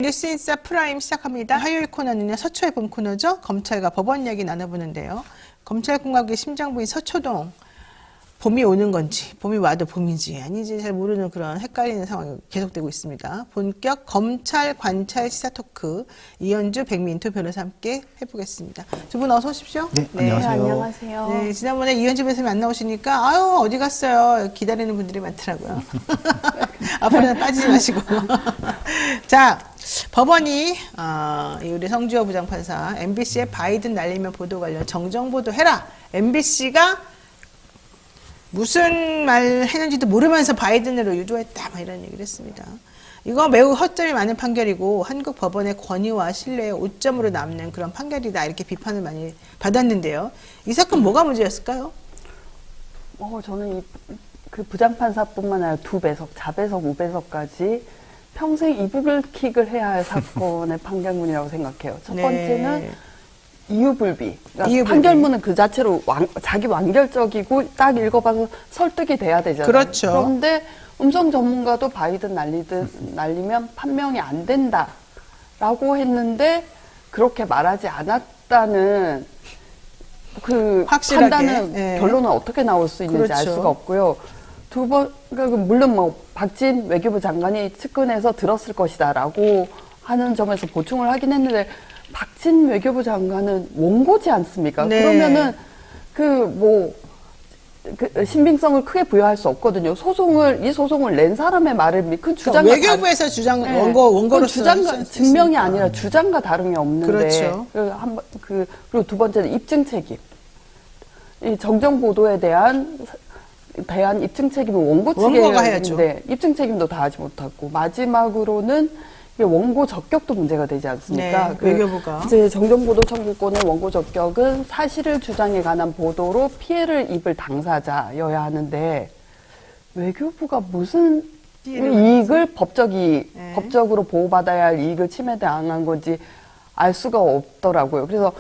뉴스인사 프라임 시작합니다. 화요일 코너는 서초의 봄 코너죠. 검찰과 법원 이야기 나눠보는데요. 검찰공화국의 심장부인 서초동. 봄이 오는 건지 봄이 와도 봄인지 아닌지 잘 모르는 그런 헷갈리는 상황이 계속되고 있습니다. 본격 검찰 관찰 시사 토크 이현주 백민토 변호사 함께 해보겠습니다. 두 분 어서 오십시오. 네, 안녕하세요. 안녕하세요. 네, 지난번에 이현주 변호사님 안 나오시니까 아유 어디 갔어요 기다리는 분들이 많더라고요. 앞으로는 빠지지 마시고. 자, 법원이 우리 성주호 부장판사 MBC의 바이든 날리면 보도 관련 정정보도 해라. MBC가 무슨 말 했는지도 모르면서 바이든으로 유도했다. 막 이런 얘기를 했습니다. 이거 매우 허점이 많은 판결이고 한국 법원의 권위와 신뢰에 오점으로 남는 그런 판결이다. 이렇게 비판을 많이 받았는데요. 이 사건 뭐가 문제였을까요? 저는 그 부장판사뿐만 아니라 두배속, 자배속, 우배속까지 평생 이불킥을 해야 할 사건의 판결문이라고 생각해요. 첫 번째는 이유불비. 그러니까 판결문은 그 자체로 자기 완결적이고 딱 읽어봐서 설득이 돼야 되잖아요. 그렇죠. 그런데 음성 전문가도 바이든 날리면 판명이 안 된다라고 했는데 그렇게 말하지 않았다는 그 확실하게. 판단은 결론은 어떻게 나올 수 있는지 그렇죠. 알 수가 없고요. 그러니까 물론 뭐 박진 외교부 장관이 측근해서 들었을 것이다라고 하는 점에서 보충을 하긴 했는데 박진 외교부 장관은 원고지 않습니까? 네. 그러면은 그 신빙성을 크게 부여할 수 없거든요. 이 소송을 낸 사람의 말을 그 주장과 외교부에서 원고로 증명이 아니라 주장과 다름이 없는데. 그렇죠. 그리고 두 번째는 입증 책임. 이 정정 보도에 대한 입증 책임은 원고 측에 있는데 입증 책임도 다하지 못하고 마지막으로는 원고 적격도 문제가 되지 않습니까? 네, 외교부가 이제 정정보도 청구권의 원고 적격은 사실을 주장에 관한 보도로 피해를 입을 당사자여야 하는데 외교부가 무슨 이익을 법적으로 보호받아야 할 이익을 침해당한 건지 알 수가 없더라고요. 그래서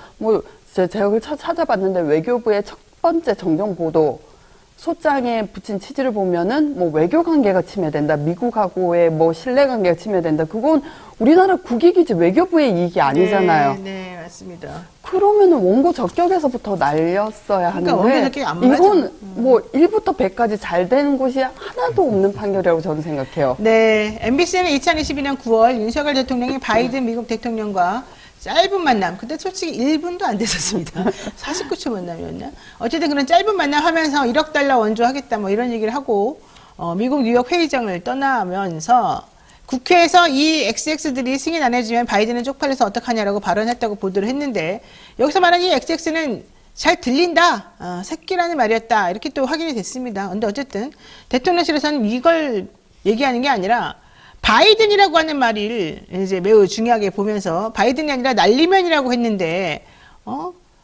제가 찾아봤는데 외교부의 첫 번째 정정보도 소장에 붙인 취지를 보면은 외교 관계가 침해된다. 미국하고의 신뢰 관계가 침해된다. 그건 우리나라 국익이지 외교부의 이익이 아니잖아요. 네, 맞습니다. 그러면은 원고 적격에서부터 날렸어야 하는데 그러니까 이건 1부터 100까지 잘 된 곳이 하나도 없는 판결이라고 저는 생각해요. 네, MBC는 2022년 9월 윤석열 대통령이 바이든 미국 대통령과 짧은 만남, 근데 솔직히 1분도 안 됐었습니다. 49초 만남이었나? 어쨌든 그런 짧은 만남 하면서 1억 달러 원조하겠다 이런 얘기를 하고 미국 뉴욕 회의장을 떠나면서 국회에서 이 XX들이 승인 안 해주면 바이든은 쪽팔려서 어떡하냐라고 발언했다고 보도를 했는데 여기서 말하는 이 XX는 잘 들린다. 새끼라는 말이었다. 이렇게 또 확인이 됐습니다. 근데 어쨌든 대통령실에서는 이걸 얘기하는 게 아니라 바이든이라고 하는 말을 이제 매우 중요하게 보면서 바이든이 아니라 날리면이라고 했는데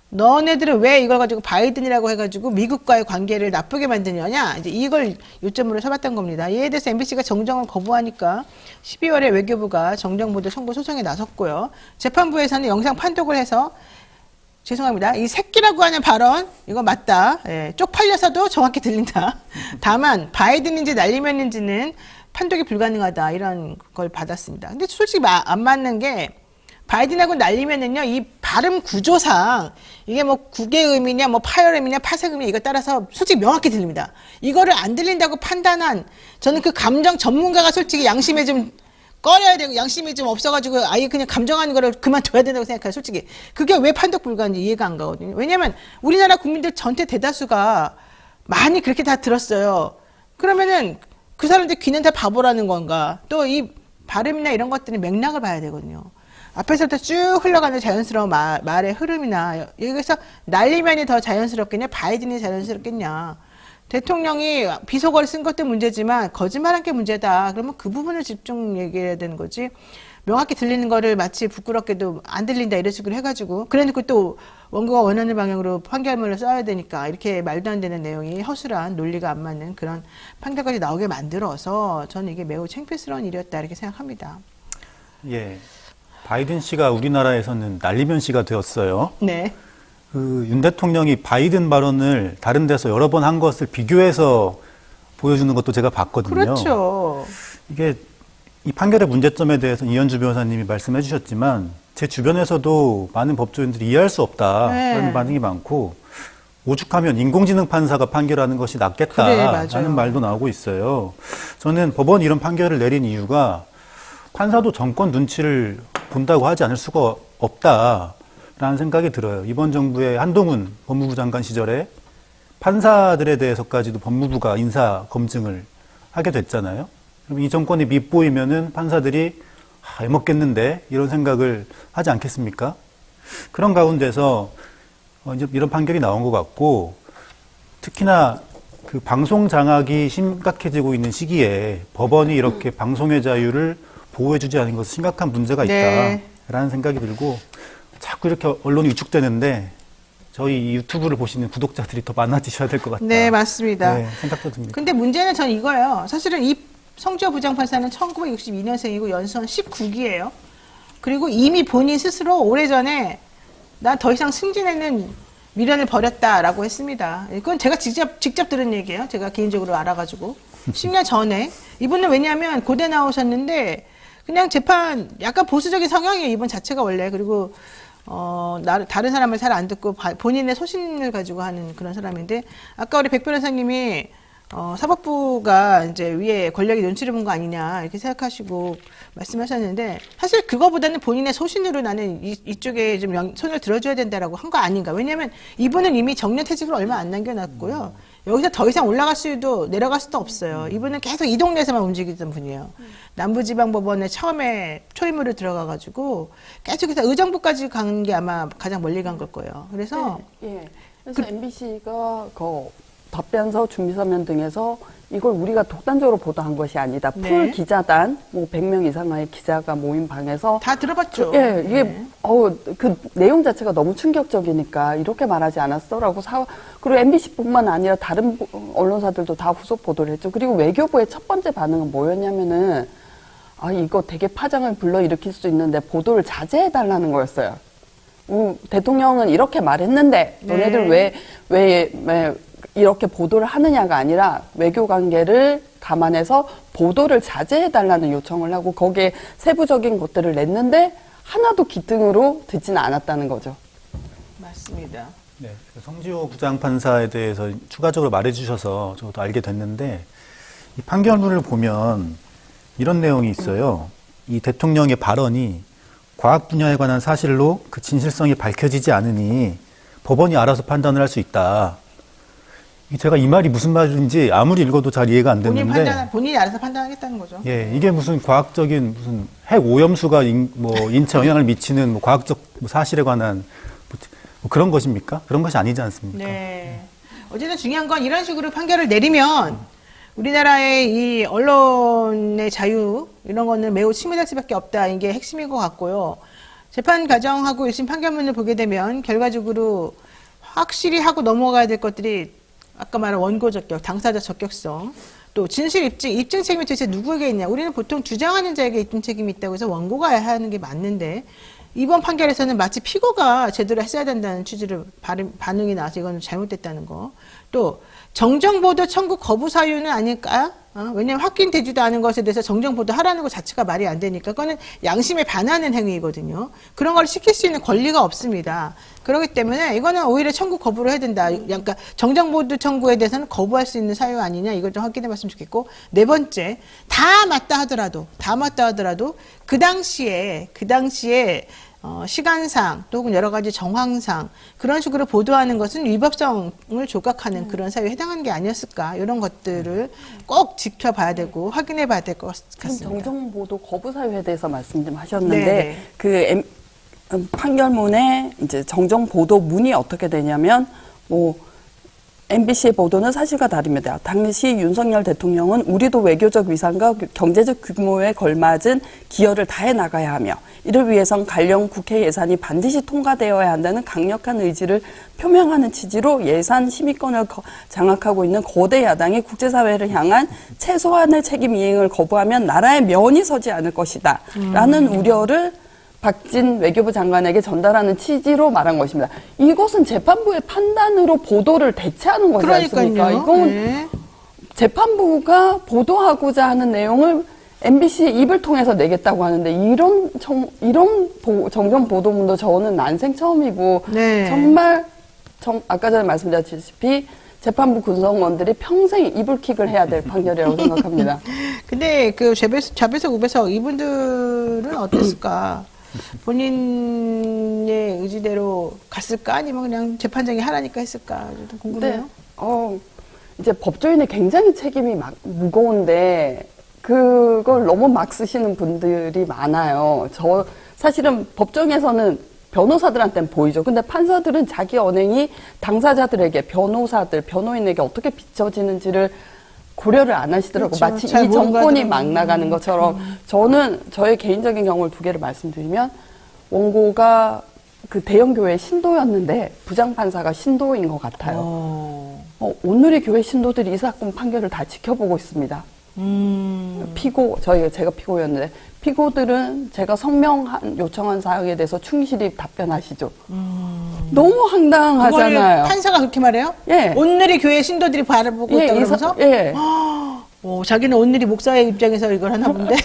너네들은 왜 이걸 가지고 바이든이라고 해가지고 미국과의 관계를 나쁘게 만드느냐 이제 이걸 요점으로 삼았던 겁니다. 이에 대해서 MBC가 정정을 거부하니까 12월에 외교부가 정정보도 청구 소송에 나섰고요. 재판부에서는 영상 판독을 해서 죄송합니다. 이 새끼라고 하는 발언 이거 맞다. 쪽팔려서도 정확히 들린다. 다만 바이든인지 날리면인지는 판독이 불가능하다 이런 걸 받았습니다. 근데 솔직히 안 맞는 게 바이든하고 날리면은요 이 발음 구조상 이게 국의 의미냐 파열 의미냐 파생 의미 이거 따라서 솔직히 명확히 들립니다. 이거를 안 들린다고 판단한 저는 그 감정 전문가가 솔직히 양심에 좀 꺼려야 되고 양심이 좀 없어가지고 아예 그냥 감정하는 거를 그만둬야 된다고 생각해요. 솔직히 그게 왜 판독 불가인지 이해가 안 가거든요. 왜냐면 우리나라 국민들 전체 대다수가 많이 그렇게 다 들었어요. 그러면은 그 사람들 귀는 다 바보라는 건가? 또 이 발음이나 이런 것들은 맥락을 봐야 되거든요. 앞에서부터 쭉 흘러가는 자연스러운 말의 흐름이나 여기서 날리면이 더 자연스럽겠냐? 바이든이 자연스럽겠냐? 대통령이 비속어를 쓴 것도 문제지만 거짓말한 게 문제다. 그러면 그 부분을 집중 얘기해야 되는 거지. 명확히 들리는 거를 마치 부끄럽게도 안 들린다 이런 식으로 해가지고 그래놓고 또 원고가 원하는 방향으로 판결문을 써야 되니까 이렇게 말도 안 되는 내용이 허술한 논리가 안 맞는 그런 판결까지 나오게 만들어서 저는 이게 매우 창피스러운 일이었다 이렇게 생각합니다. 예, 바이든 씨가 우리나라에서는 날리면 씨가 되었어요. 네. 윤 대통령이 바이든 발언을 다른 데서 여러 번 한 것을 비교해서 보여주는 것도 제가 봤거든요. 그렇죠. 이게 이 판결의 문제점에 대해서 이현주 변호사님이 말씀해 주셨지만 제 주변에서도 많은 법조인들이 이해할 수 없다라는 네. 반응이 많고 오죽하면 인공지능 판사가 판결하는 것이 그래, 낫겠다라는 맞아요. 말도 나오고 있어요. 저는 법원이 이런 판결을 내린 이유가 판사도 정권 눈치를 본다고 하지 않을 수가 없다라는 생각이 들어요. 이번 정부의 한동훈 법무부 장관 시절에 판사들에 대해서까지도 법무부가 인사 검증을 하게 됐잖아요. 그럼 이 정권이 밉보이면은 판사들이 해먹겠는데 이런 생각을 하지 않겠습니까? 그런 가운데서 이제 이런 판결이 나온 것 같고 특히나 그 방송 장악이 심각해지고 있는 시기에 법원이 이렇게 방송의 자유를 보호해주지 않은 것은 심각한 문제가 네. 있다라는 생각이 들고 자꾸 이렇게 언론이 위축되는데 저희 유튜브를 보시는 구독자들이 더 많아지셔야 될 것 같다. 네, 맞습니다. 네, 생각도 듭니다. 근데 문제는 전 이거예요. 사실은 이 성주호 부장판사는 1962년생이고 연수원 19기예요. 그리고 이미 본인 스스로 오래전에 난 더 이상 승진에는 미련을 버렸다라고 했습니다. 이건 제가 직접 들은 얘기예요. 제가 개인적으로 알아가지고 10년 전에 이분은 왜냐하면 고대 나오셨는데 그냥 재판 약간 보수적인 성향이에요. 이분 자체가 원래. 그리고 다른 사람을 잘 안 듣고 본인의 소신을 가지고 하는 그런 사람인데 아까 우리 백 변호사님이 사법부가 이제 위에 권력이 눈치를 본 거 아니냐 이렇게 생각하시고 말씀하셨는데 사실 그거보다는 본인의 소신으로 나는 이쪽에 좀 손을 들어줘야 된다라고 한 거 아닌가. 왜냐하면 이분은 이미 정년퇴직을 얼마 안 남겨놨고요. 여기서 더 이상 올라갈 수도 내려갈 수도 없어요. 이분은 계속 이 동네에서만 움직이던 분이에요. 남부지방법원에 처음에 초임으로 들어가가지고 계속해서 의정부까지 간 게 아마 가장 멀리 간 걸 거예요. 그래서 예. 그래서 MBC가 답변서, 준비서면 등에서 이걸 우리가 독단적으로 보도한 것이 아니다. 네. 풀 기자단, 100명 이상의 기자가 모인 방에서 다 들어봤죠. 예, 이게 네. 그 내용 자체가 너무 충격적이니까 이렇게 말하지 않았어라고 그리고 MBC뿐만 아니라 다른 언론사들도 다 후속 보도를 했죠. 그리고 외교부의 첫 번째 반응은 뭐였냐면은 이거 되게 파장을 불러일으킬 수 있는데 보도를 자제해달라는 거였어요. 대통령은 이렇게 말했는데 너네들 네. 왜 이렇게 보도를 하느냐가 아니라 외교 관계를 감안해서 보도를 자제해달라는 요청을 하고 거기에 세부적인 것들을 냈는데 하나도 기등으로 듣지는 않았다는 거죠. 맞습니다. 네, 성지호 부장판사에 대해서 추가적으로 말해주셔서 저도 알게 됐는데 이 판결문을 보면 이런 내용이 있어요. 이 대통령의 발언이 과학 분야에 관한 사실로 그 진실성이 밝혀지지 않으니 법원이 알아서 판단을 할 수 있다. 제가 이 말이 무슨 말인지 아무리 읽어도 잘 이해가 안 됐는데 본인이 알아서 판단하겠다는 거죠. 예, 이게 무슨 과학적인 무슨 핵 오염수가 인체 영향을 미치는 과학적 사실에 관한 그런 것입니까? 그런 것이 아니지 않습니까? 네. 어쨌든 중요한 건 이런 식으로 판결을 내리면 우리나라의 이 언론의 자유 이런 거는 매우 침해될 수밖에 없다. 이게 핵심인 것 같고요. 재판 과정하고 1심 판결문을 보게 되면 결과적으로 확실히 하고 넘어가야 될 것들이 아까 말한 원고 적격, 당사자 적격성, 또 진실 입증 책임이 도대체 누구에게 있냐. 우리는 보통 주장하는 자에게 입증 책임이 있다고 해서 원고가 하는 게 맞는데 이번 판결에서는 마치 피고가 제대로 했어야 된다는 취지로 반응이 나와서 이건 잘못됐다는 거. 또 정정보도 청구 거부 사유는 아닐까? 왜냐하면 확인되지도 않은 것에 대해서 정정보도 하라는 것 자체가 말이 안 되니까 그거는 양심에 반하는 행위거든요. 그런 걸 시킬 수 있는 권리가 없습니다. 그렇기 때문에 이거는 오히려 청구 거부를 해야 된다. 그러니까 정정보도 청구에 대해서는 거부할 수 있는 사유 아니냐 이걸 좀 확인해 봤으면 좋겠고 네 번째 다 맞다 하더라도 그 당시에 시간상 또 혹은 여러 가지 정황상 그런 식으로 보도하는 것은 위법성을 조각하는 그런 사유에 해당하는 게 아니었을까 이런 것들을 꼭 지켜봐야 되고 확인해 봐야 될 것 같습니다. 정정보도 거부 사유에 대해서 말씀 좀 하셨는데 네네. 그 판결문에 이제 정정보도 문이 어떻게 되냐면 MBC의 보도는 사실과 다릅니다. 당시 윤석열 대통령은 우리도 외교적 위상과 경제적 규모에 걸맞은 기여를 다해 나가야 하며 이를 위해선 관련 국회 예산이 반드시 통과되어야 한다는 강력한 의지를 표명하는 취지로 예산 심의권을 장악하고 있는 거대 야당이 국제사회를 향한 최소한의 책임 이행을 거부하면 나라의 면이 서지 않을 것이다. 라는 우려를 박진 외교부 장관에게 전달하는 취지로 말한 것입니다. 이것은 재판부의 판단으로 보도를 대체하는 거지 않습니까? 이건 네. 재판부가 보도하고자 하는 내용을 MBC 입을 통해서 내겠다고 하는데 이런 정정 보도문도 저는 난생 처음이고 네. 정말 아까 전에 말씀드렸다시피 재판부 구성원들이 평생 이불킥을 해야 될 판결이라고 생각합니다. 근데 그 좌배석 우배석 이분들은 어땠을까? 본인의 의지대로 갔을까? 아니면 그냥 재판장이 하라니까 했을까? 좀 궁금해요. 네. 이제 법조인의 굉장히 책임이 무거운데 그걸 너무 막 쓰시는 분들이 많아요. 사실은 법정에서는 변호사들한테는 보이죠. 근데 판사들은 자기 언행이 당사자들에게, 변호인에게 어떻게 비춰지는지를 고려를 안 하시더라고요. 그렇죠. 마치 잘 이 정권이 모르거든요. 막 나가는 것처럼. 저는 저의 개인적인 경우를 두 개를 말씀드리면, 원고가 그 대형 교회 신도였는데 부장판사가 신도인 것 같아요. 오늘의 교회 신도들이 이 사건 판결을 다 지켜보고 있습니다. 제가 피고였는데, 피고들은 제가 요청한 사항에 대해서 충실히 답변하시죠. 너무 황당하잖아요. 그걸 판사가 그렇게 말해요? 예. 오늘의 교회 신도들이 바라보고 있다고 그러면서? 예. 자기는 오늘이 목사의 입장에서 이걸 하나 본데?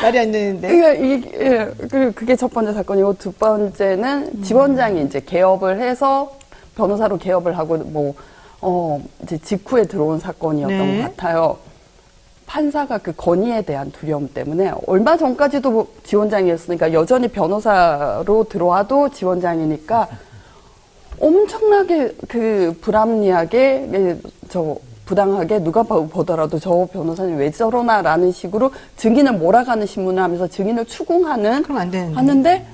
말이 안 되는데. 그게 첫 번째 사건이고, 두 번째는 지원장이 이제 개업을 해서 변호사로 개업을 하고, 이제 직후에 들어온 사건이었던 네. 것 같아요. 판사가 그 건의에 대한 두려움 때문에 얼마 전까지도 지원장이었으니까 여전히 변호사로 들어와도 지원장이니까 엄청나게 그 불합리하게 부당하게 누가 보더라도 저 변호사님 왜 저러나라는 식으로 증인을 몰아가는 신문을 하면서 증인을 추궁하는 그럼 안 되는데. 하는데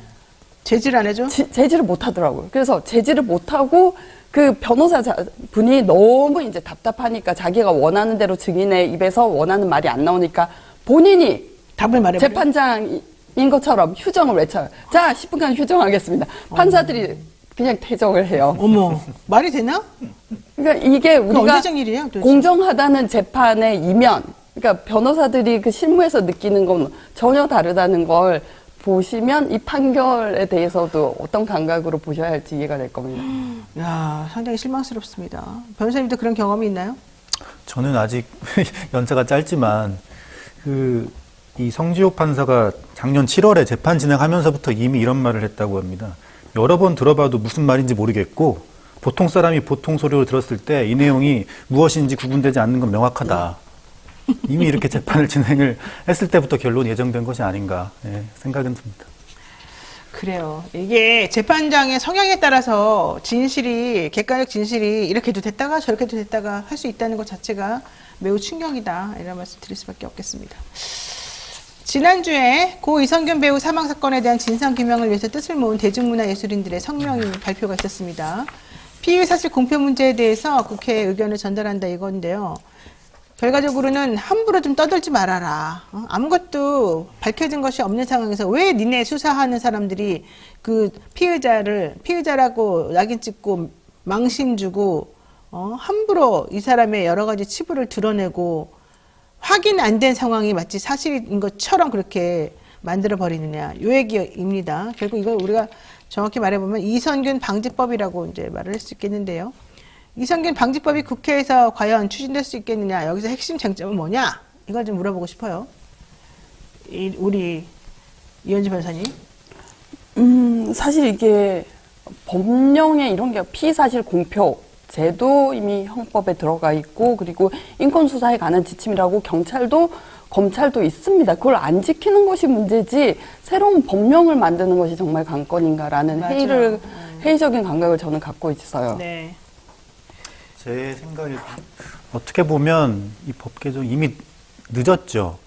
제지를 안 해줘? 제지를 못 하더라고요. 그래서 제지를 못 하고 그 변호사 분이 너무 이제 답답하니까 자기가 원하는 대로 증인의 입에서 원하는 말이 안 나오니까 본인이 답을 말해버려. 재판장인 것처럼 휴정을 외쳐요. 자, 10분간 휴정하겠습니다. 판사들이 그냥 퇴정을 해요. 어머, 말이 되나? 그러니까 이게 우리가 언제적 일이에요, 도대체? 공정하다는 재판의 이면, 그러니까 변호사들이 그 실무에서 느끼는 건 전혀 다르다는 걸 보시면 이 판결에 대해서도 어떤 감각으로 보셔야 할지 이해가 될 겁니다. 야, 상당히 실망스럽습니다. 변호사님도 그런 경험이 있나요? 저는 아직 연차가 짧지만 이 성지호 판사가 작년 7월에 재판 진행하면서부터 이미 이런 말을 했다고 합니다. 여러 번 들어봐도 무슨 말인지 모르겠고 보통 사람이 보통 소리로 들었을 때 이 내용이 무엇인지 구분되지 않는 건 명확하다. 이미 이렇게 재판을 진행을 했을 때부터 결론이 예정된 것이 아닌가 생각은 듭니다. 그래요. 이게 재판장의 성향에 따라서 객관적 진실이 이렇게도 됐다가 저렇게도 됐다가 할 수 있다는 것 자체가 매우 충격이다. 이런 말씀 드릴 수밖에 없겠습니다. 지난주에 고 이성균 배우 사망 사건에 대한 진상규명을 위해서 뜻을 모은 대중문화예술인들의 성명이 발표가 있었습니다. 피의 사실 공표 문제에 대해서 국회에 의견을 전달한다 이건데요. 결과적으로는 함부로 좀 떠들지 말아라. 아무것도 밝혀진 것이 없는 상황에서 왜 니네 수사하는 사람들이 그 피의자라고 낙인 찍고 망신 주고 함부로 이 사람의 여러 가지 치부를 드러내고 확인 안 된 상황이 마치 사실인 것처럼 그렇게 만들어 버리느냐. 요 얘기입니다. 결국 이걸 우리가 정확히 말해보면 이성균 방지법이라고 이제 말을 할 수 있겠는데요. 이성균 방지법이 국회에서 과연 추진될 수 있겠느냐. 여기서 핵심 쟁점은 뭐냐. 이걸 좀 물어보고 싶어요. 우리 이현주 변호사님. 사실 이게 법령에 이런 게 피의사실 공표 제도 이미 형법에 들어가 있고 그리고 인권수사에 관한 지침이라고 검찰도 있습니다. 그걸 안 지키는 것이 문제지 새로운 법령을 만드는 것이 정말 관건인가라는 회의적인 감각을 저는 갖고 있어요. 네. 제 생각에 어떻게 보면 이 법 개정 이미 늦었죠.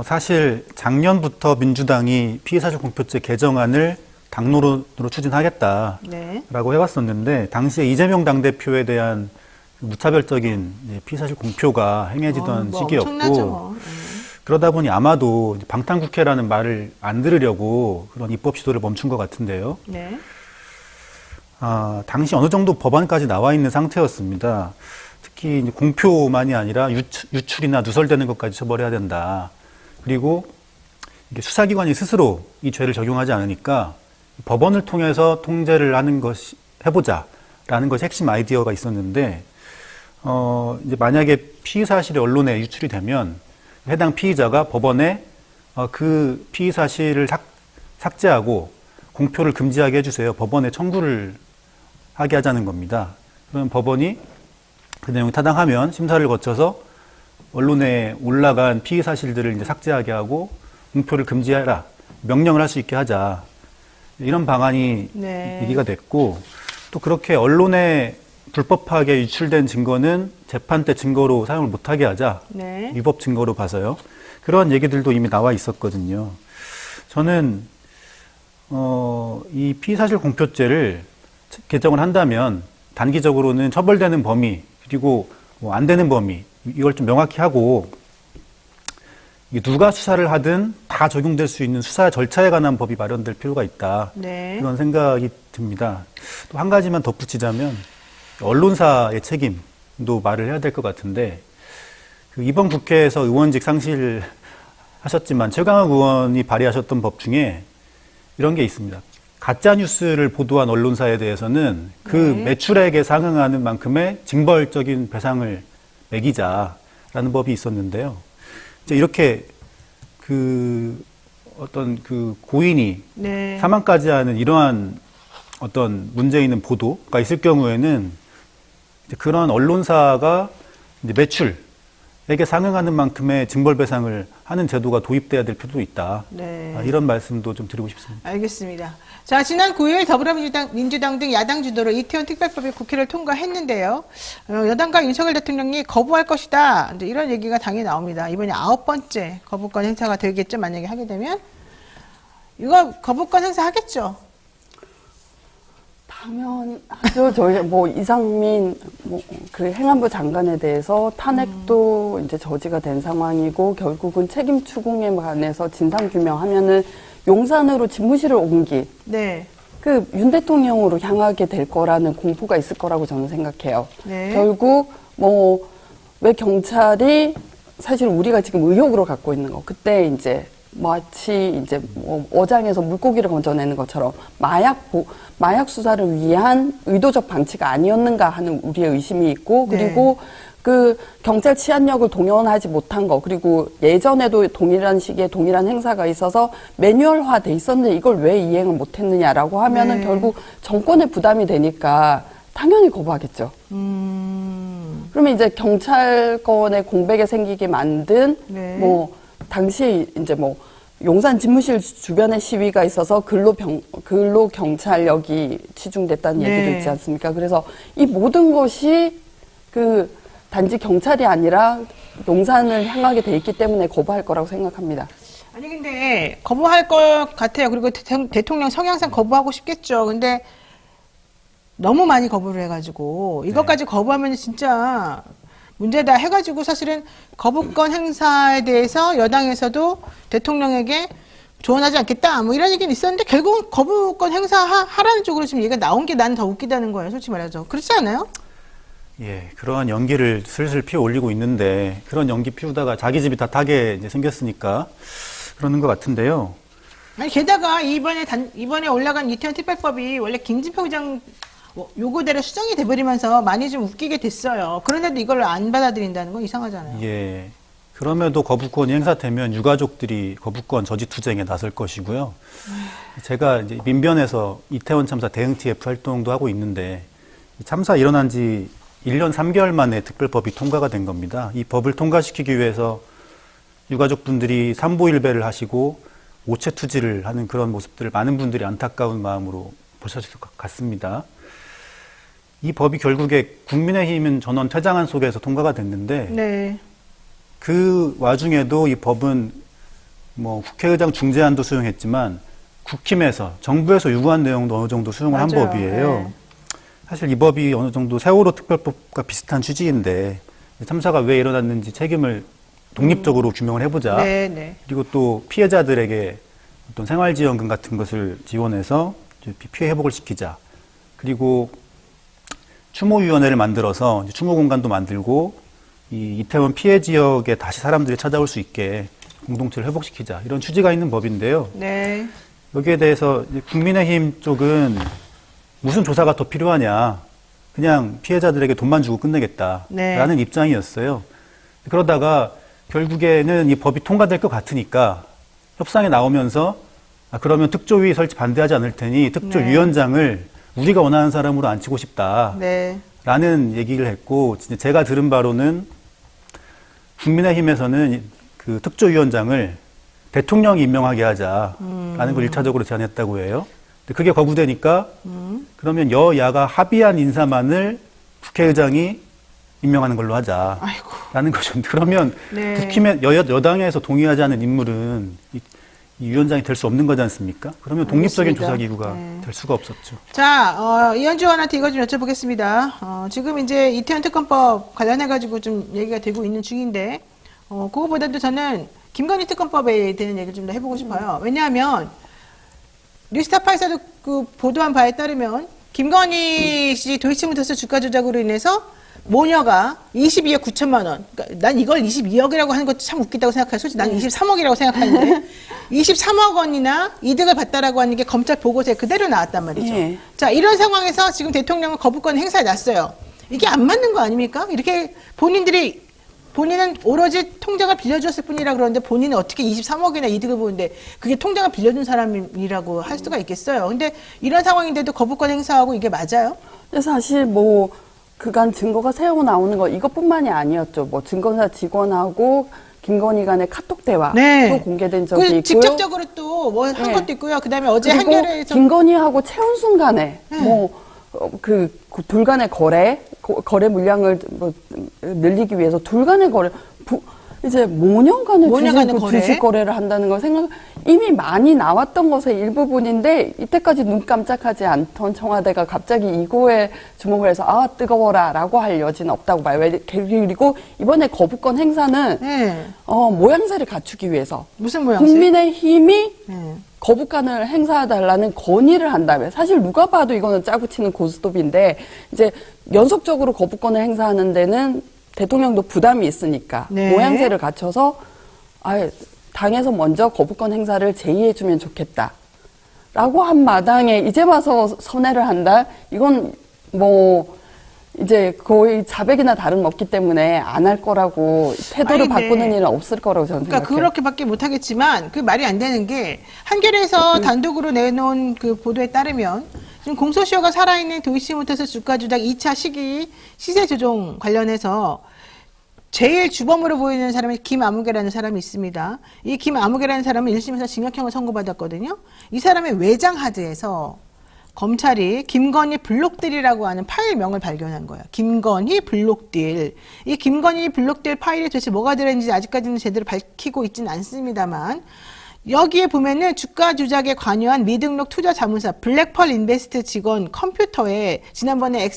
사실 작년부터 민주당이 피의사실 공표죄 개정안을 당론으로 추진하겠다라고 네. 해왔었는데 당시에 이재명 당대표에 대한 무차별적인 피의사실 공표가 행해지던 시기였고 엄청나죠. 그러다 보니 아마도 방탄국회라는 말을 안 들으려고 그런 입법 시도를 멈춘 것 같은데요. 네. 당시 어느 정도 법안까지 나와 있는 상태였습니다. 특히 이제 공표만이 아니라 유출이나 누설되는 것까지 처벌해야 된다. 그리고 이게 수사기관이 스스로 이 죄를 적용하지 않으니까 법원을 통해서 통제를 해보자라는 것이 핵심 아이디어가 있었는데, 이제 만약에 피의 사실이 언론에 유출이 되면 해당 피의자가 법원에 그 피의 사실을 삭제하고 공표를 금지하게 해주세요. 법원에 청구를 하게 하자는 겁니다. 그러면 법원이 그 내용이 타당하면 심사를 거쳐서 언론에 올라간 피의 사실들을 이제 삭제하게 하고 공표를 금지해라. 명령을 할 수 있게 하자. 이런 방안이 네. 얘기가 됐고, 또 그렇게 언론에 불법하게 유출된 증거는 재판 때 증거로 사용을 못하게 하자. 네. 위법 증거로 봐서요. 그런 얘기들도 이미 나와 있었거든요. 저는 이 피의사실 공표죄를 개정을 한다면 단기적으로는 처벌되는 범위 그리고 뭐 안 되는 범위 이걸 좀 명확히 하고, 이게 누가 수사를 하든 다 적용될 수 있는 수사 절차에 관한 법이 마련될 필요가 있다. 네. 그런 생각이 듭니다. 또 한 가지만 덧붙이자면 언론사의 책임도 말을 해야 될 것 같은데, 이번 국회에서 의원직 상실하셨지만 최강욱 의원이 발의하셨던 법 중에 이런 게 있습니다. 가짜 뉴스를 보도한 언론사에 대해서는 그 매출액에 상응하는 만큼의 징벌적인 배상을 매기자라는 법이 있었는데요. 이제 이렇게 어떤 고인이 네. 사망까지 하는 이러한 어떤 문제 있는 보도가 있을 경우에는 이제 그런 언론사가 이제 매출액에 상응하는 만큼의 징벌배상을 하는 제도가 도입돼야 될 필요도 있다. 네. 이런 말씀도 좀 드리고 싶습니다. 알겠습니다. 자, 지난 9일 더불어민주당 등 야당 주도로 이태원 특별법이 국회를 통과했는데요. 여당과 윤석열 대통령이 거부할 것이다. 이제 이런 얘기가 당연히 나옵니다. 이번에 9번째 거부권 행사가 되겠죠. 만약에 하게 되면. 이거 거부권 행사하겠죠. 당연하죠. 저희 이상민 그 행안부 장관에 대해서 탄핵도 이제 저지가 된 상황이고, 결국은 책임 추궁에 관해서 진상 규명하면은 용산으로 집무실을 옮기 네. 그 윤 대통령으로 향하게 될 거라는 공포가 있을 거라고 저는 생각해요. 네. 결국 왜 경찰이 사실 우리가 지금 의혹으로 갖고 있는 거, 그때 이제 마치 이제 어장에서 물고기를 건져내는 것처럼 마약 수사를 위한 의도적 방치가 아니었는가 하는 우리의 의심이 있고, 그리고 그 경찰 치안력을 동원하지 못한 거, 그리고 예전에도 동일한 시기에 동일한 행사가 있어서 매뉴얼화 돼 있었는데 이걸 왜 이행을 못했느냐라고 하면은 결국 정권에 부담이 되니까 당연히 거부하겠죠. 그러면 이제 경찰권의 공백에 생기게 만든 당시 이제 용산 집무실 주변에 시위가 있어서 근로 경찰력이 치중됐다는 얘기도 있지 않습니까? 그래서 이 모든 것이 단지 경찰이 아니라 용산을 향하게 돼 있기 때문에 거부할 거라고 생각합니다. 아니 근데 거부할 것 같아요. 그리고 대통령 성향상 거부하고 싶겠죠. 근데 너무 많이 거부를 해가지고 이것까지 거부하면 진짜 문제다 해가지고, 사실은 거부권 행사에 대해서 여당에서도 대통령에게 조언하지 않겠다 뭐 이런 얘기는 있었는데, 결국은 거부권 행사하라는 쪽으로 지금 얘기가 나온 게 난 더 웃기다는 거예요. 솔직히 말해서. 그렇지 않아요? 예, 그러한 연기를 슬슬 피워 올리고 있는데, 그런 연기 피우다가 자기 집이 다 타게 이제 생겼으니까 그러는 것 같은데요. 아니 게다가 이번에 올라간 이태원 특별법이 원래 김진표 의장 요구대로 수정이 돼버리면서 많이 좀 웃기게 됐어요. 그런데도 이걸 안 받아들인다는 건 이상하잖아요. 예. 그럼에도 거부권이 행사되면 유가족들이 거부권 저지 투쟁에 나설 것이고요. 제가 이제 민변에서 이태원 참사 대응 TF 활동도 하고 있는데, 이 참사 일어난 지 1년 3개월 만에 특별법이 통과가 된 겁니다. 이 법을 통과시키기 위해서 유가족분들이 삼보일배를 하시고 오체투지를 하는 그런 모습들을 많은 분들이 안타까운 마음으로 보셨을 것 같습니다. 이 법이 결국에 국민의힘은 전원 퇴장안 속에서 통과가 됐는데, 그 와중에도 이 법은 국회의장 중재안도 수용했지만 국힘에서, 정부에서 요구한 내용도 어느 정도 수용을 한 법이에요. 사실 이 법이 어느 정도 세월호 특별법과 비슷한 취지인데, 참사가 왜 일어났는지 책임을 독립적으로 규명을 해보자. 그리고 또 피해자들에게 어떤 생활지원금 같은 것을 지원해서 피해 회복을 시키자. 그리고 추모위원회를 만들어서 추모 공간도 만들고, 이 이태원 피해 지역에 다시 사람들이 찾아올 수 있게 공동체를 회복시키자. 이런 취지가 있는 법인데요. 여기에 대해서 국민의힘 쪽은 무슨 조사가 더 필요하냐, 그냥 피해자들에게 돈만 주고 끝내겠다라는 입장이었어요. 그러다가 결국에는 이 법이 통과될 것 같으니까 협상에 나오면서 그러면 특조위 설치 반대하지 않을 테니 특조위원장을 우리가 원하는 사람으로 앉히고 싶다라는 네. 얘기를 했고, 제가 들은 바로는 국민의힘에서는 그 특조위원장을 대통령이 임명하게 하자라는 걸 일차적으로 제안했다고 해요. 근데 그게 거부되니까 그러면 여야가 합의한 인사만을 국회의장이 임명하는 걸로 하자라는 거죠. 그러면 네. 국힘의 여당에서 동의하지 않은 인물은 이 위원장이 될 수 없는 거지 않습니까? 그러면 독립적인 알겠습니다. 조사기구가 네. 될 수가 없었죠. 자, 이현주 의원한테 이거 좀 여쭤보겠습니다. 지금 이제 이태원 특검법 관련해가지고 좀 얘기가 되고 있는 중인데, 그거보다도 저는 김건희 특검법에 대한 얘기를 좀 더 해보고 싶어요. 왜냐하면, 뉴스타파에서도 그 보도한 바에 따르면, 김건희 씨 도이치모터스 주가 조작으로 인해서 모녀가 22억 9천만 원. 그러니까 난 이걸 22억이라고 하는 것도 참 웃기다고 생각해요. 솔직히 난 23억이라고 생각하는데 23억 원이나 이득을 봤다라고 하는 게 검찰 보고서에 그대로 나왔단 말이죠. 예. 자, 이런 상황에서 지금 대통령은 거부권 행사해 놨어요. 이게 안 맞는 거 아닙니까? 이렇게 본인은 오로지 통장을 빌려줬을 뿐이라 그러는데 본인은 어떻게 23억이나 이득을 보는데 그게 통장을 빌려준 사람이라고 할 수가 있겠어요. 근데 이런 상황인데도 거부권 행사하고 이게 맞아요? 근데 사실 뭐 그간 증거가 새어 나오는 거 이것뿐만이 아니었죠. 뭐 증거사 직원하고 김건희 간의 카톡 대화도 공개된 적이 있고요. 직접적으로 또 뭐 한 네. 것도 있고요. 그다음에 어제 그리고 한겨레에서 김건희하고 최은순 간에 그 둘 간의 거래 물량을 뭐 늘리기 위해서 둘 간의 거래 이제 모년간의 주식 거래를 한다는 걸 이미 많이 나왔던 것의 일부분인데 이때까지 눈 깜짝하지 않던 청와대가 갑자기 이거에 주목을 해서 뜨거워라라고 할 여지는 없다고 봐요. 그리고 이번에 거부권 행사는 모양새를 갖추기 위해서 무슨 모양새? 국민의힘이 거부권을 행사해달라는 건의를 한다면 사실 누가 봐도 이거는 짜고 치는 고스톱인데 이제 연속적으로 거부권을 행사하는 데는 대통령도 부담이 있으니까 모양새를 갖춰서 당에서 먼저 거부권 행사를 제의해주면 좋겠다라고 한 마당에 이제 와서 선회를 한다? 이건 뭐 이제 거의 자백이나 다름없기 때문에 안 할 거라고 태도를 바꾸는 일은 없을 거라고 저는 생각해요. 그러니까 그렇게밖에 못하겠지만 그 말이 안 되는 게 한겨레에서 단독으로 내놓은 그 보도에 따르면 지금 공소시효가 살아있는 도이치모터스 주가 조작 2차 시세 조정 관련해서 제일 주범으로 보이는 사람이 김아무개라는 사람이 있습니다. 이 김아무개라는 사람은 1심에서 징역형을 선고받았거든요. 이 사람의 외장 하드에서 검찰이 김건희 블록딜이라고 하는 파일명을 발견한 거예요. 김건희 블록딜. 이 김건희 블록딜 파일에 도대체 뭐가 들어있는지 아직까지는 제대로 밝히고 있지는 않습니다만 여기에 보면은 주가 조작에 관여한 미등록 투자 자문사 블랙펄 인베스트 직원 컴퓨터에 지난번에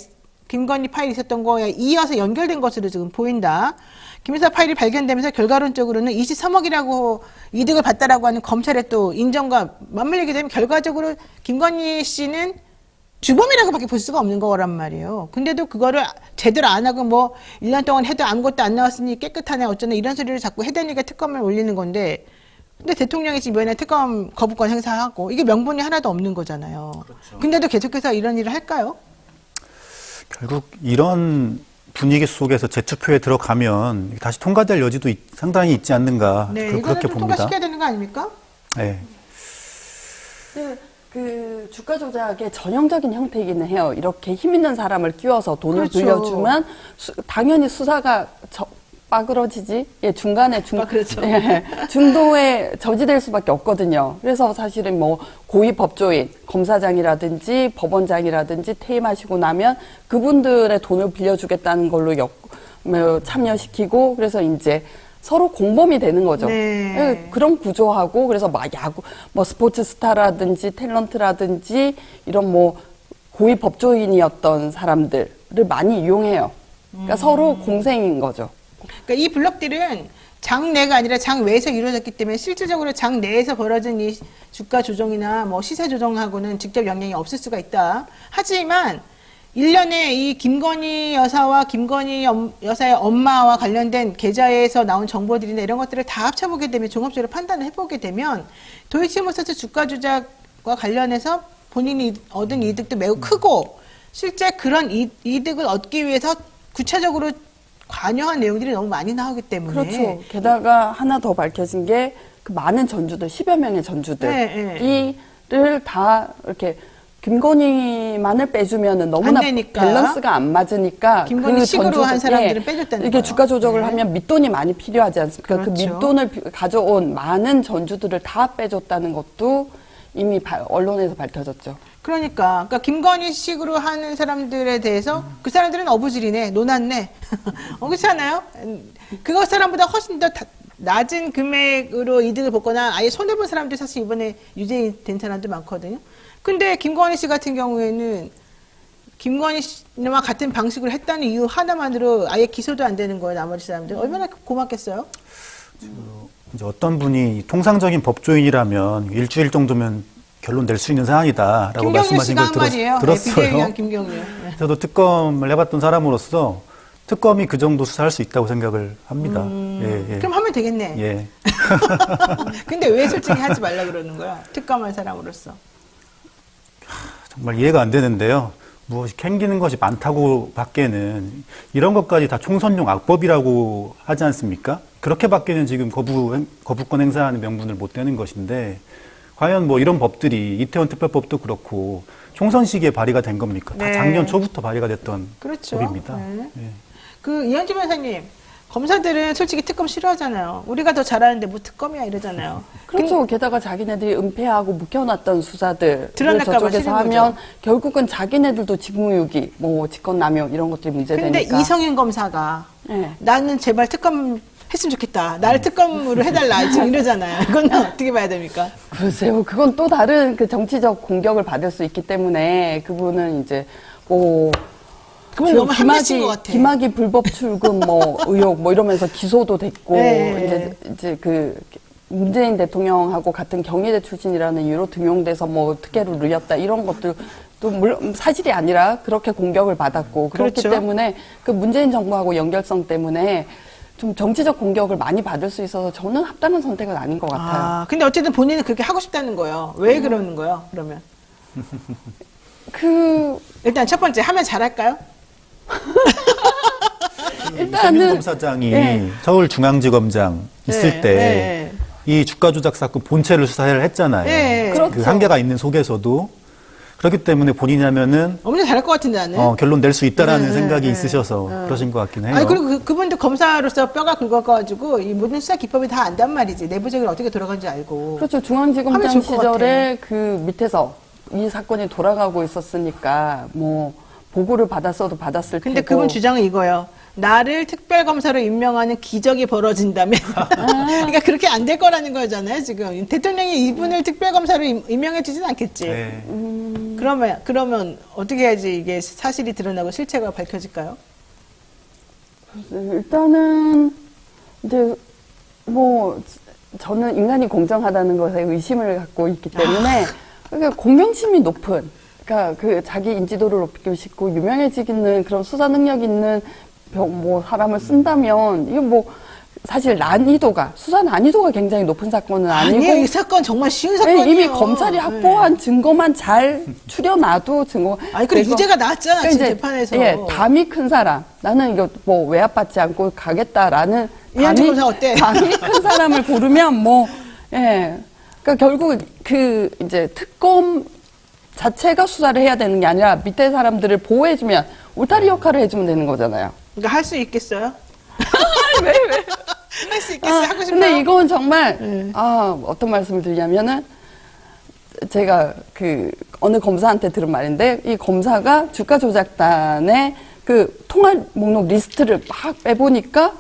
김건희 파일이 있었던 거에 이어서 연결된 것으로 지금 보인다. 김여사 파일이 발견되면서 결과론적으로는 23억이라고 이득을 봤다라고 하는 검찰의 또 인정과 맞물리게 되면 결과적으로 김건희 씨는 주범이라고밖에 볼 수가 없는 거란 말이에요. 근데도 그거를 제대로 안 하고 뭐 1년 동안 해도 아무것도 안 나왔으니 깨끗하네 어쩌네 이런 소리를 자꾸 해대니까 특검을 올리는 건데 근데 대통령이 지금 이번에 특검 거부권 행사하고 이게 명분이 하나도 없는 거잖아요. 그렇죠. 근데도 계속해서 이런 일을 할까요? 결국 이런 분위기 속에서 재투표에 들어가면 다시 통과될 여지도 상당히 있지 않는가 그렇게 봅니다. 통과시켜야 되는 거 아닙니까? 네. 그 주가 조작의 전형적인 형태이기는 해요. 이렇게 힘 있는 사람을 끼워서 돈을 빌려주면 당연히 수사가 빠그러지지. 중간에 중도에 저지될 수밖에 없거든요. 그래서 사실은 뭐 고위 법조인, 검사장이라든지 법원장이라든지 퇴임하시고 나면 그분들의 돈을 빌려주겠다는 걸로 참여시키고 그래서 이제 서로 공범이 되는 거죠. 그런 구조하고 그래서 막 야구, 뭐 스포츠 스타라든지 탤런트라든지 이런 뭐 고위 법조인이었던 사람들을 많이 이용해요. 그러니까 서로 공생인 거죠. 그러니까 이 블록들은 장내가 아니라 장외에서 이루어졌기 때문에 실질적으로 장내에서 벌어진 이 주가 조정이나 뭐 시세 조정하고는 직접 영향이 없을 수가 있다. 하지만 일련의 이 김건희 여사와 김건희 여사의 엄마와 관련된 계좌에서 나온 정보들이나 이런 것들을 다 합쳐보게 되면 종합적으로 판단을 해보게 되면 도이치모터스 주가 조작과 관련해서 본인이 얻은 이득도 매우 크고 실제 그런 이득을 얻기 위해서 구체적으로 관여한 내용들이 너무 많이 나오기 때문에. 그렇죠. 게다가 하나 더 밝혀진 게 그 많은 전주들, 10여 명의 전주들이 를 다 이렇게 김건희만을 빼주면은 너무나 안 되니까. 밸런스가 안 맞으니까 김건희 식으로 한 사람들은 빼줬다는 이게 거예요. 주가 조작을 네. 하면 밑돈이 많이 필요하지 않습니까? 그 그렇죠. 밑돈을 가져온 많은 전주들을 다 빼줬다는 것도 이미 언론에서 밝혀졌죠. 그러니까 김건희 식으로 하는 사람들에 대해서 그 사람들은 어부질이네, 노났네. 그렇지 않아요? 그거 사람보다 훨씬 더 낮은 금액으로 이득을 보거나 아예 손해본 사람들이 사실 이번에 유죄된 사람도 많거든요. 근데 김건희 씨 같은 경우에는 김건희 씨와 같은 방식으로 했다는 이유 하나만으로 아예 기소도 안 되는 거예요, 나머지 사람들. 얼마나 고맙겠어요? 이제 어떤 분이 통상적인 법조인이라면 일주일 정도면 결론 낼 수 있는 사안이다라고 김경유 말씀하신 씨가 한 걸 말이에요. 들었어요. 비대위원 김경유. 네. 저도 특검을 해봤던 사람으로서 특검이 그 정도 수사할 수 있다고 생각을 합니다. 예, 예. 그럼 하면 되겠네. 예. 근데 왜 솔직히 하지 말라 그러는 거야? 특검할 사람으로서. 정말 이해가 안 되는데요. 무엇이 캥기는 것이 많다고 밖에는 이런 것까지 다 총선용 악법이라고 하지 않습니까? 그렇게 밖에는 지금 거부권 행사하는 명분을 못 대는 것인데 과연 뭐 이런 법들이 이태원 특별법도 그렇고 총선 시기에 발의가 된 겁니까? 다 네. 작년 초부터 발의가 됐던 그렇죠. 법입니다. 네. 예. 이현주 변호사님, 검사들은 솔직히 특검 싫어하잖아요. 우리가 더 잘하는데 뭐 특검이야 이러잖아요. 그렇죠. 게다가 자기네들이 은폐하고 묵혀놨던 수사들 드러날까 봐 저쪽에서 싫은 하면 거죠. 결국은 자기네들도 직무유기, 뭐 직권남용 이런 것들이 근데 문제되니까. 이성윤 검사가 네. 나는 제발 특검 했으면 좋겠다. 나를 특검으로 해달라. 지금 이러잖아요. 이건 어떻게 봐야 됩니까? 글쎄요. 그건 또 다른 그 정치적 공격을 받을 수 있기 때문에 그분은 이제 뭐 그건 너무 한계친 것 같아. 김학의 불법 출금 뭐 의혹 뭐 이러면서 기소도 됐고 네. 이제 그 문재인 대통령하고 같은 경희대 출신이라는 이유로 등용돼서 뭐 특혜를 누렸다 이런 것들 또 물론 사실이 아니라 그렇게 공격을 받았고 그렇기 그렇죠. 때문에 그 문재인 정부하고 연결성 때문에 좀 정치적 공격을 많이 받을 수 있어서 저는 합당한 선택은 아닌 것 같아요. 근데 어쨌든 본인은 그렇게 하고 싶다는 거예요. 왜 그러는 거예요? 그러면 일단 첫 번째 하면 잘할까요? 이성윤 일단은 검사장이 예. 서울중앙지검장 있을 네, 때 네. 이 주가 조작 사건 본체를 수사를 했잖아요. 네. 그렇죠. 그 한계가 있는 속에서도 그렇기 때문에 본인이 하면은 엄청 잘할 것 같은데 나는. 결론 낼 수 있다라는 네, 생각이 네, 있으셔서 그러신 것 같긴 해요. 아니 그리고 그분도 검사로서 뼈가 굵어가지고 이 모든 수사 기법이 다 안단 말이지. 내부적으로 어떻게 돌아가는지 알고. 그렇죠. 하면 중앙지검장 좋을 것 시절에 그 밑에서 이 사건이 돌아가고 있었으니까 뭐 보고를 받았어도 받았을 테고. 근데 그분 주장은 이거예요. 나를 특별검사로 임명하는 기적이 벌어진다면. 그러니까 그렇게 안 될 거라는 거잖아요, 지금. 대통령이 이분을 특별검사로 임명해 주진 않겠지. 네. 그러면 어떻게 해야지 이게 사실이 드러나고 실체가 밝혀질까요? 일단은 이제 뭐 저는 인간이 공정하다는 것에 의심을 갖고 있기 때문에 그러니까 공명심이 높은 그러니까 그 자기 인지도를 높이고 싶고 유명해지기는 그런 수사 능력 있는 뭐 사람을 쓴다면 이거 뭐 사실 수사 난이도가 굉장히 높은 사건은 아니고 아니에요. 이 사건 정말 쉬운 사건이에요. 이미 검찰이 확보한 증거만 잘 추려놔도 증거. 아니 그리고 유죄가 나왔잖아, 지금 재판에서. 예, 담이 큰 사람. 나는 이거 뭐 외압받지 않고 가겠다라는 이한주 검사 어때? 담이 큰 사람을 고르면 뭐 예. 그러니까 결국 그 이제 특검 자체가 수사를 해야 되는 게 아니라 밑에 사람들을 보호해주면 울타리 역할을 해주면 되는 거잖아요. 그러니까 할 수 있겠어요? 왜? 할 수 있겠어요? 하고 싶어요? 근데 이건 정말 어떤 말씀을 드리냐면은 제가 그 어느 검사한테 들은 말인데 이 검사가 주가 조작단의 그 통화 목록 리스트를 막 빼보니까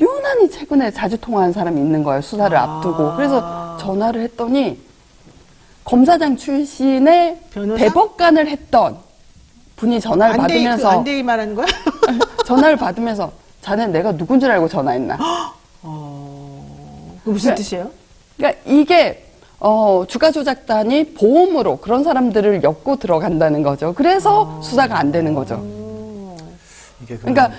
유난히 최근에 자주 통화한 사람이 있는 거예요. 수사를 앞두고. 그래서 전화를 했더니 검사장 출신의 변호사? 대법관을 했던 분이 전화를 받으면서 안대희 말하는 거야? 전화를 받으면서 자네 내가 누군 줄 알고 전화했나? 그 무슨 뜻이에요? 그러니까 이게 주가 조작단이 보험으로 그런 사람들을 엮고 들어간다는 거죠. 그래서 수사가 안 되는 거죠. 이게 그러니까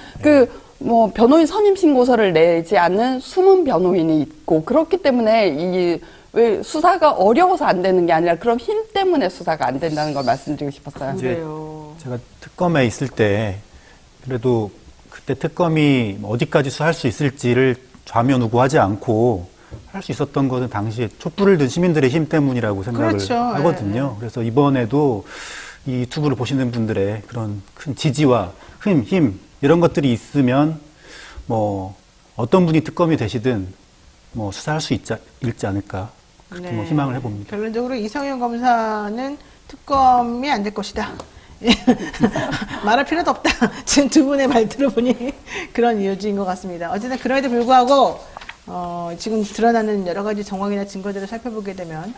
뭐 변호인 선임 신고서를 내지 않는 숨은 변호인이 있고 그렇기 때문에 왜 수사가 어려워서 안 되는 게 아니라 그런 힘 때문에 수사가 안 된다는 걸 말씀드리고 싶었어요. 이제 제가 특검에 있을 때 그래도 그 그때 특검이 어디까지 수사할 수 있을지를 좌면우고하지 않고 할 수 있었던 것은 당시에 촛불을 든 시민들의 힘 때문이라고 생각을 그렇죠. 하거든요. 그래서 이번에도 이 유튜브를 보시는 분들의 그런 큰 지지와 힘 이런 것들이 있으면 뭐 어떤 분이 특검이 되시든 뭐 수사할 수 있지 않을까 그렇게 뭐 희망을 해봅니다. 결론적으로 이성윤 검사는 특검이 안 될 것이다. 말할 필요도 없다. 지금 두 분의 말 들어보니 그런 이유인 것 같습니다. 어쨌든 그럼에도 불구하고 지금 드러나는 여러 가지 정황이나 증거들을 살펴보게 되면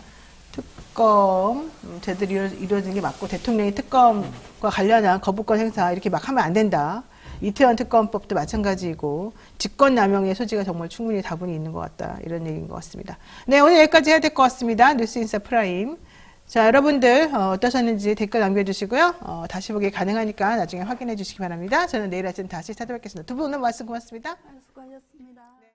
특검 제대로 이루어진 게 맞고 대통령이 특검과 관련한 거부권 행사 이렇게 막 하면 안 된다. 이태원 특검법도 마찬가지이고 직권남용의 소지가 정말 충분히 다분히 있는 것 같다. 이런 얘기인 것 같습니다. 네, 오늘 여기까지 해야 될 것 같습니다. 뉴스인사 프라임. 자, 여러분들 어떠셨는지 댓글 남겨주시고요. 다시 보기 가능하니까 나중에 확인해 주시기 바랍니다. 저는 내일 아침 다시 찾아뵙겠습니다. 두 분 오늘 말씀 고맙습니다. 수고하셨습니다.